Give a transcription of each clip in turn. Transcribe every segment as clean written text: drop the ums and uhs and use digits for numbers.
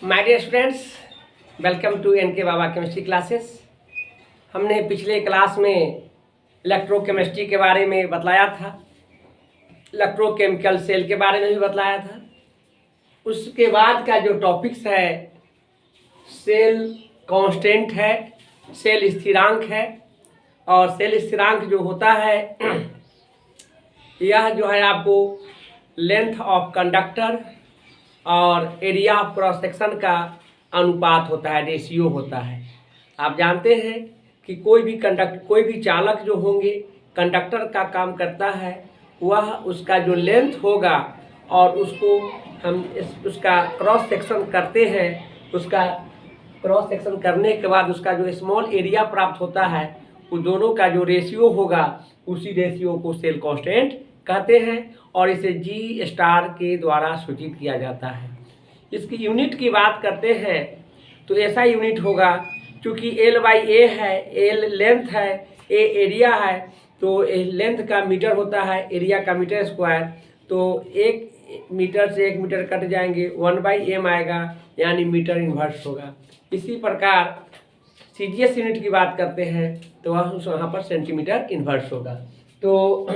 My dear students, welcome to NK Baba chemistry classes. हमने पिछले class में इलेक्ट्रोकेमिस्ट्री के बारे में बतलाया था, इलेक्ट्रोकेमिकल सेल के बारे में भी बतलाया था। उसके बाद का जो टॉपिक्स है सेल कांस्टेंट है, सेल स्थिरांक है। और सेल स्थिरांक जो होता है यह जो है आपको लेंथ ऑफ कंडक्टर और एरिया ऑफ क्रॉस सेक्शन का अनुपात होता है, रेशियो होता है। आप जानते हैं कि कोई भी चालक जो होंगे कंडक्टर का काम करता है, वह उसका जो लेंथ होगा और उसको हम उसका क्रॉस सेक्शन करते हैं। उसका क्रॉस सेक्शन करने के बाद उसका जो स्मॉल एरिया प्राप्त होता है, उन दोनों का जो रेशियो होगा उसी रेशियो को सेल कांस्टेंट कहते हैं और इसे जी स्टार के द्वारा सूचित किया जाता है। इसकी यूनिट की बात करते हैं तो ऐसा यूनिट होगा, क्योंकि L/A है, L लेंथ है, A एरिया है, तो लेंथ का मीटर होता है, एरिया का मीटर स्क्वायर। तो 1 मीटर से 1 मीटर कट जाएंगे, 1/m आएगा, यानी मीटर इन्वर्स होगा। इसी प्रकार CGS यूनिट की बात करते हैं तो वहाँ पर सेंटीमीटर इन्वर्स होगा। तो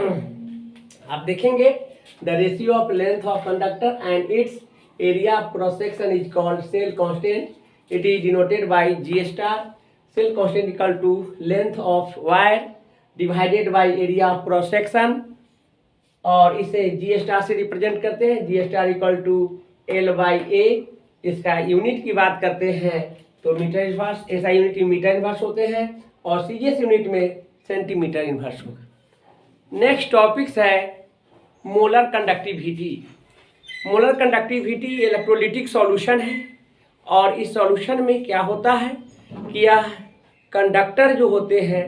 आप देखेंगे the ratio of length of conductor and its area of cross section is called cell constant. It is denoted by G star. Cell constant equal to length of wire divided by area of cross section, और इसे G star से represent करते हैं। G star equal to L/A। इसका unit की बात करते हैं तो मीटर इन्वर्स, ऐसा यूनिट मीटर इन्वर्स होते हैं और CGS यूनिट में सेंटीमीटर इन्वर्स होगा। नेक्स्ट टॉपिक्स है molar conductivity. Molar conductivity electrolytic solution है और इस सॉल्यूशन में क्या होता है कि यह कंडक्टर जो होते हैं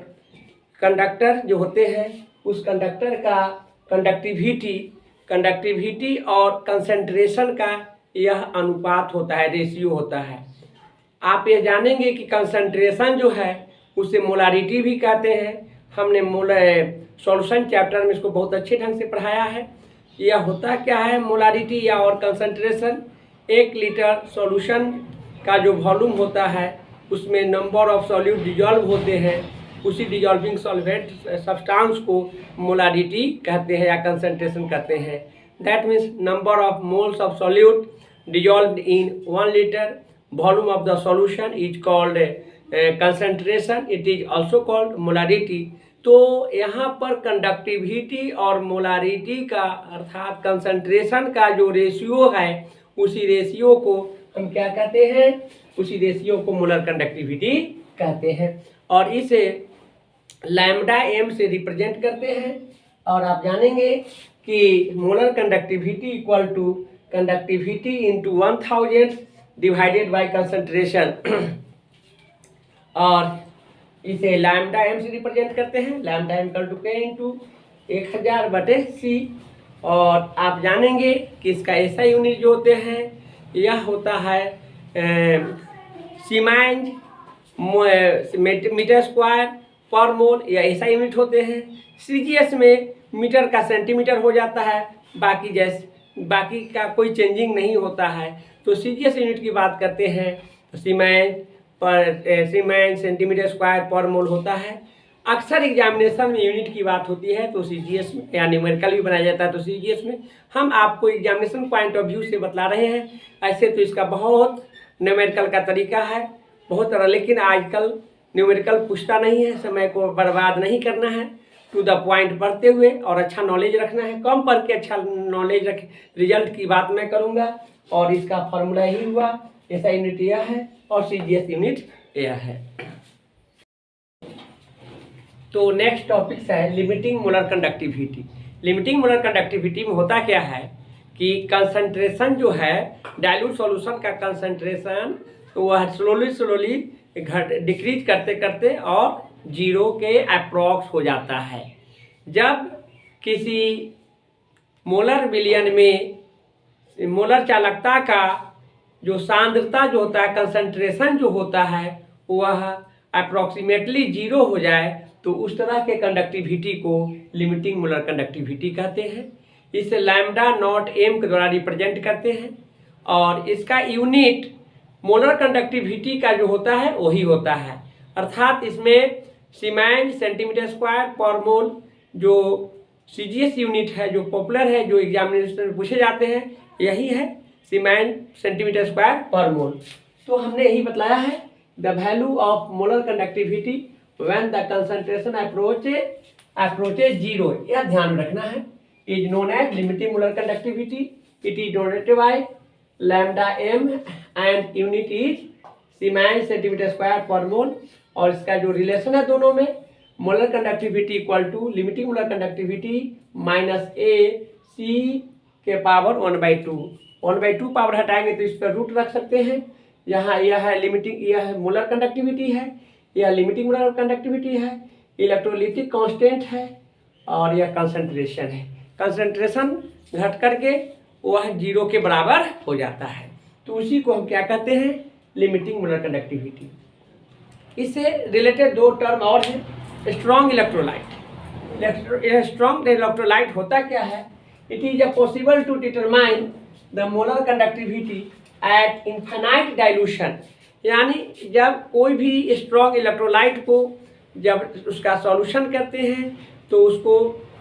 उस कंडक्टर का कंडक्टिविटी और कंसंट्रेशन का यह अनुपात होता है, रेशियो होता है। आप ये जानेंगे कि कंसंट्रेशन जो है उसे मोलारिटी भी कहते हैं। हमने सॉल्यूशन चैप्टर में इसको बहुत अच्छे ढंग से पढ़ाया है। यह होता क्या है मोलारिटी या और कंसंट्रेशन। 1 लीटर सॉल्यूशन का जो वॉल्यूम होता है उसमें नंबर ऑफ सॉल्यूट डिजॉल्व होते हैं, उसी डिजॉल्विंग सॉल्वेंट सब्सटेंस को मोलारिटी कहते हैं या कंसंट्रेशन कहते हैं। That means number of moles of solute dissolved in 1 litre, volume of the solution is called concentration, it is also called molarity. तो यहाँ पर कंडक्टिविटी और मोलारिटी का अर्थात कंसंट्रेशन का जो रेशियो है उसी रेशियो को हम क्या कहते हैं, उसी रेशियो को मोलर कंडक्टिविटी कहते हैं और इसे λm से रिप्रेजेंट करते हैं। और आप जानेंगे कि molar conductivity equal to conductivity into 1000 divided by concentration, और इसे λm से रिप्रेजेंट करते हैं। λm equal to K into 1000/C। और आप जानेंगे कि इसका ऐसा यूनिट जो होते हैं यह होता है सीमेंस मीटर स्क्वायर पर मोल, या ऐसा यूनिट होते हैं। CGS में मीटर का सेंटीमीटर हो जाता है, बाकी का कोई चेंजिंग नहीं होता है। तो CGS यूनिट की बात करते हैं तो सीमेंस सेंटीमीटर स्क्वायर पर मोल होता है। अक्सर एग्जामिनेशन में यूनिट की बात होती है तो CGS में या न्यूमेरिकल भी बनाया जाता है तो CGS में हम आपको एग्जामिनेशन पॉइंट ऑफ व्यू से बतला रहे हैं। ऐसे तो इसका बहुत न्यूमेरिकल का तरीका है, बहुत तरह, लेकिन आजकल न्यूमेरिकल पूछता नहीं है। समय को बर्बाद नहीं करना है, टू द पॉइंट पढ़ते हुए और अच्छा नॉलेज रखना है। कम पढ़ के अच्छा नॉलेज रख, रिजल्ट की बात मैं करूँगा। और इसका फॉर्मूला ही हुआ, ऐसा यूनिट यह है और CGS यूनिट यह है। तो नेक्स्ट टॉपिक है limiting molar conductivity. Limiting molar conductivity में होता क्या है कि कंसंट्रेशन जो है डाइल्यूट सॉल्यूशन का कंसंट्रेशन तो वह स्लोली डिक्रीज करते करते और 0 के अप्रॉक्स हो जाता है। जब किसी मोलर विलयन में मोलर चालकता का जो सांद्रता जो होता है, कंसंट्रेशन जो होता है, वह अप्रॉक्सीमेटली 0 हो जाए तो उस तरह के कंडक्टिविटी को लिमिटिंग मोलर कंडक्टिविटी कहते हैं। इसे λ0m के द्वारा रिप्रेजेंट करते हैं और इसका यूनिट मोलर कंडक्टिविटी का जो होता है वही होता है। अर्थात इसमें सीमेंस सेंटीमीटर स्क्वायर पर मोल जो CGS यूनिट है, जो पॉपुलर है, जो एग्जामिनेशन में पूछे जाते हैं, यही है सीमेंस सेंटीमीटर स्क्वायर पर मोल। तो हमने यही बतलाया है the value of molar conductivity when the concentration approaches zero, यह ध्यान रखना है, is known as limiting molar conductivity. It is denoted by lambda m and unit is siemens centimetre square per mole. और इसका जो रिलेशन है दोनों में, molar conductivity equal to limiting molar conductivity minus AC के पावर 1/2। 1/2 पावर हटाएंगे तो इस पर रूट रख सकते हैं। यहाँ यह है लिमिटिंग, यह है मोलर कंडक्टिविटी है, यह लिमिटिंग मोलर कंडक्टिविटी है, इलेक्ट्रोलिटिक कांस्टेंट है, और यह कंसंट्रेशन है। कंसंट्रेशन घट करके वह जीरो के बराबर हो जाता है, तो उसी को हम क्या कहते हैं, लिमिटिंग मोलर कंडक्टिविटी। इससे रिलेटेड दो टर्म और हैं, स्ट्रॉन्ग इलेक्ट्रोलाइट। स्ट्रॉन्ग इलेक्ट्रोलाइट होता क्या है, it is possible to determine the molar conductivity at infinite dilution. यानी जब कोई भी स्ट्रॉन्ग इलेक्ट्रोलाइट को जब उसका सॉल्यूशन करते हैं तो उसको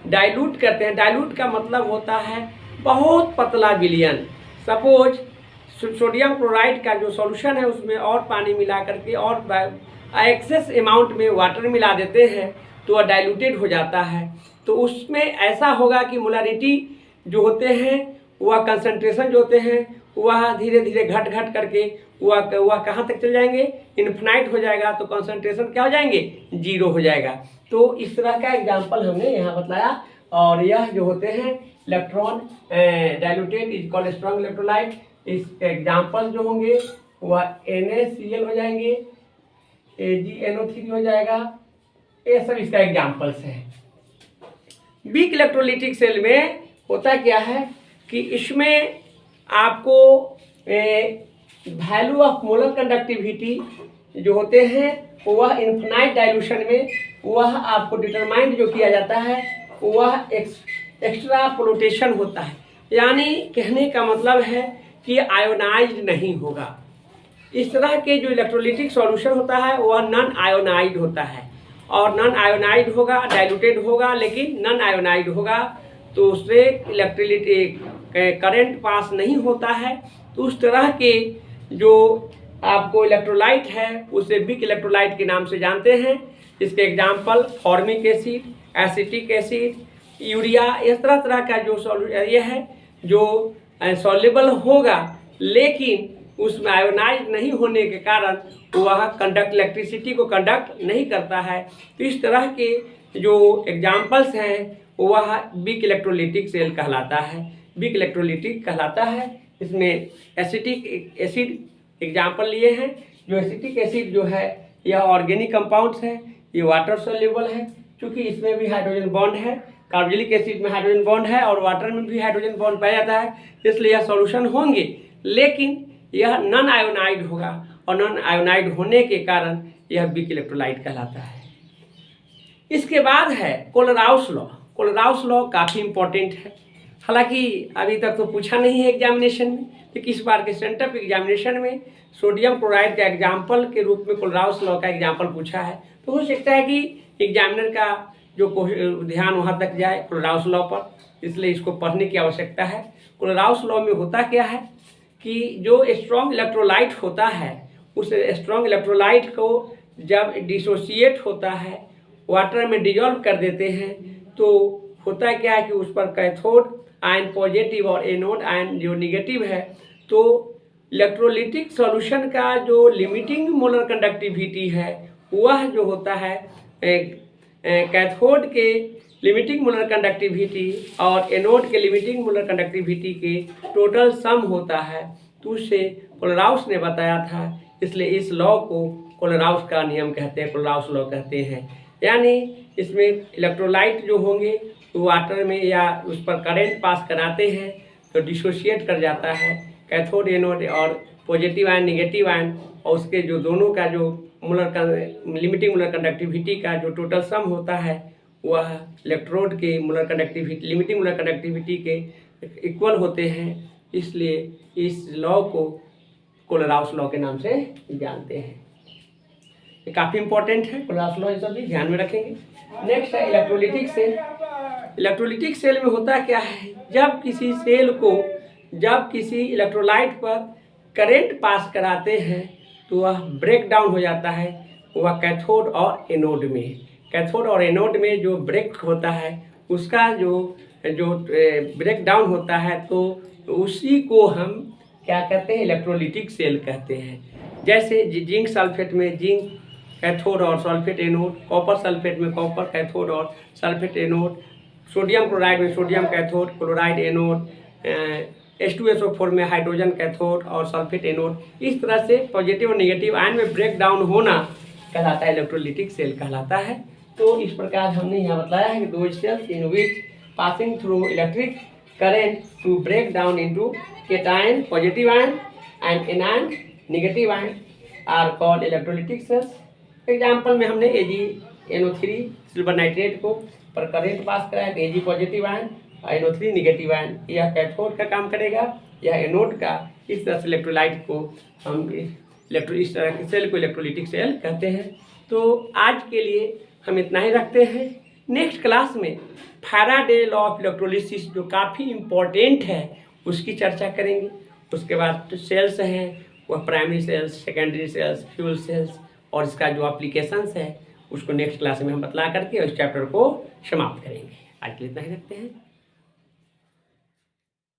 डाइल्यूट करते हैं। डाइल्यूट का मतलब होता है बहुत पतला विलयन। सपोज सोडियम क्लोराइड का जो सॉल्यूशन है उसमें और पानी मिला करके और एक्सेस अमाउंट में वाटर मिला देते हैं तो वह डाइल्यूटेड हो जाता है। तो उसमें ऐसा होगा कि मोलारिटी जो होते हैं, वह कंसंट्रेशन जो होते हैं, वह धीरे धीरे घट करके वह कहाँ तक चल जाएंगे, इन्फिनाइट हो जाएगा। तो कंसंट्रेशन क्या हो जाएंगे, जीरो हो जाएगा। तो इस तरह का एग्जाम्पल हमने यहाँ बतलाया। और यह जो होते हैं electron diluted is called strong electrolyte. इस एग्जाम्पल जो होंगे वह NaCl हो जाएंगे, AgNO3 हो जाएगा, ये सब इसका एग्जाम्पल्स है। वीक इलेक्ट्रोलिटिक सेल में होता क्या है कि इसमें आपको वैल्यू ऑफ मोलर कंडक्टिविटी जो होते हैं वह इन्फिनाइट डाइल्यूशन में वह आपको डिटरमाइंड जो किया जाता है वह एक्स्ट्रापोलेशन होता है। यानी कहने का मतलब है कि आयोनाइज्ड नहीं होगा। इस तरह के जो इलेक्ट्रोलिटिक सॉल्यूशन होता है वह नॉन आयोनाइड होता है, और नॉन आयोनाइड होगा, डाइल्यूटेड होगा लेकिन नॉन आयोनाइड होगा, तो उससे इलेक्ट्रिलिटी करंट पास नहीं होता है। तो उस तरह के जो आपको इलेक्ट्रोलाइट है उसे वीक इलेक्ट्रोलाइट के नाम से जानते हैं। इसके example formic acid, acetic acid, urea, इस तरह का जो ये है जो सॉल्युबल होगा लेकिन उसमें आयोनाइज नहीं होने के कारण वह इलेक्ट्रिसिटी को कंडक्ट नहीं करता है। तो इस तरह के जो एग्जाम्पल्स हैं वह वीक इलेक्ट्रोलिटिक सेल कहलाता है, वीक इलेक्ट्रोलिटिक कहलाता है। इसमें एसिटिक एसिड एग्जाम्पल लिए हैं। जो एसिटिक एसिड जो है यह ऑर्गेनिक कंपाउंड्स है, ये वाटर सोल्यूबल है, क्योंकि इसमें भी हाइड्रोजन बॉन्ड है। कार्बोक्सिलिक एसिड में हाइड्रोजन बॉन्ड है और वाटर में भी हाइड्रोजन बॉन्ड पाया जाता है, इसलिए यह सॉल्यूशन होंगे, लेकिन यह नॉन आयोनाइड होगा और नॉन आयोनाइड होने के कारण यह वीक इलेक्ट्रोलाइट कहलाता है। इसके बाद है कोलराउस लॉ। कोलराउस लॉ काफ़ी इंपॉर्टेंट है, हालांकि अभी तक तो पूछा नहीं है एग्जामिनेशन में, लेकिन इस बार के सेंटर एग्जामिनेशन में सोडियम क्लोराइड का एग्जाम्पल के रूप में कोलराउस लॉ का एग्जाम्पल पूछा है। तो हो सकता है कि एग्जामिनर का जो ध्यान वहाँ तक जाए कोलराउस लॉ पर, इसलिए इसको पढ़ने की आवश्यकता है। कोलराउस लॉ में होता क्या है कि जो स्ट्रॉन्ग इलेक्ट्रोलाइट होता है उस स्ट्रॉन्ग इलेक्ट्रोलाइट को जब डिसोसिएट होता है, वाटर में डिजॉल्व कर देते हैं, तो होता क्या है कि उस पर कैथोड आयन पॉजिटिव और एनोड आयन जो निगेटिव है, तो इलेक्ट्रोलिटिक सॉल्यूशन का जो लिमिटिंग मोलर कंडक्टिविटी है वह जो होता है कैथोड के लिमिटिंग मोलर कंडक्टिविटी और एनोड के लिमिटिंग मोलर कंडक्टिविटी के टोटल सम होता है। तो उससे कोलराउस ने बताया था, इसलिए इस लॉ को कोलराउस का नियम कहते हैं, कोलराउस लॉ कहते हैं। यानी इसमें इलेक्ट्रोलाइट जो होंगे तो वाटर में या उस पर करंट पास कराते हैं तो डिसोशिएट कर जाता है कैथोड एनोड और पॉजिटिव आयन निगेटिव आयन, और उसके जो दोनों का जो लिमिटिंग मोलर कंडक्टिविटी का जो टोटल सम होता है वह इलेक्ट्रोड के molar conductivity limiting molar conductivity के इक्वल होते हैं। इसलिए इस लॉ को कोलराउस लॉ के नाम से जानते हैं। ये काफ़ी इंपॉर्टेंट है कोलराउस लॉ, ये सब भी ध्यान में रखेंगे। नेक्स्ट है इलेक्ट्रोलिटिक सेल। इलेक्ट्रोलिटिक सेल में होता क्या है, जब किसी सेल को जब किसी इलेक्ट्रोलाइट पर करंट पास कराते हैं तो वह ब्रेक डाउन हो जाता है, वह कैथोड और एनोड में। कैथोड और एनोड में जो ब्रेक होता है उसका जो ब्रेक डाउन होता है तो उसी को हम क्या कहते हैं, इलेक्ट्रोलिटिक सेल कहते हैं। जैसे जिंक सल्फेट में जिंक कैथोड और सल्फेट एनोड, कॉपर सल्फेट में कॉपर कैथोड और सल्फेट एनोड, सोडियम क्लोराइड में sodium cathode chloride anode, H2SO4 में हाइड्रोजन कैथोड और सल्फेट एनोड। इस तरह से पॉजिटिव और नेगेटिव आयन में ब्रेक डाउन होना कहलाता है, इलेक्ट्रोलिटिक सेल कहलाता है। तो इस प्रकार हमने यहाँ बताया है कि दो cells in which passing through electric current to break down into cation positive ion and anion negative ion are called electrolytic cells. Example में हमने AgNO3 सिल्वर नाइट्रेट को पर करंट पास कराया तो Ag positive ion, NO3 negative ion, यह cathode का काम करेगा, यह एनोड का। इस तरह से इलेक्ट्रोलाइट को हम इस तरह के सेल को इलेक्ट्रोलिटिक सेल कहते हैं। तो आज के लिए हम इतना ही रखते हैं। नेक्स्ट क्लास में फैराडे लॉ ऑफ इलेक्ट्रोलिसिस जो काफ़ी इम्पोर्टेंट है उसकी चर्चा करेंगे। उसके बाद सेल्स हैं वह primary cells, secondary cells, fuel cells और इसका जो एप्लीकेशंस है उसको नेक्स्ट क्लास में हम बतला करके उस चैप्टर को समाप्त करेंगे। आज के लिए इतना ही रखते हैं।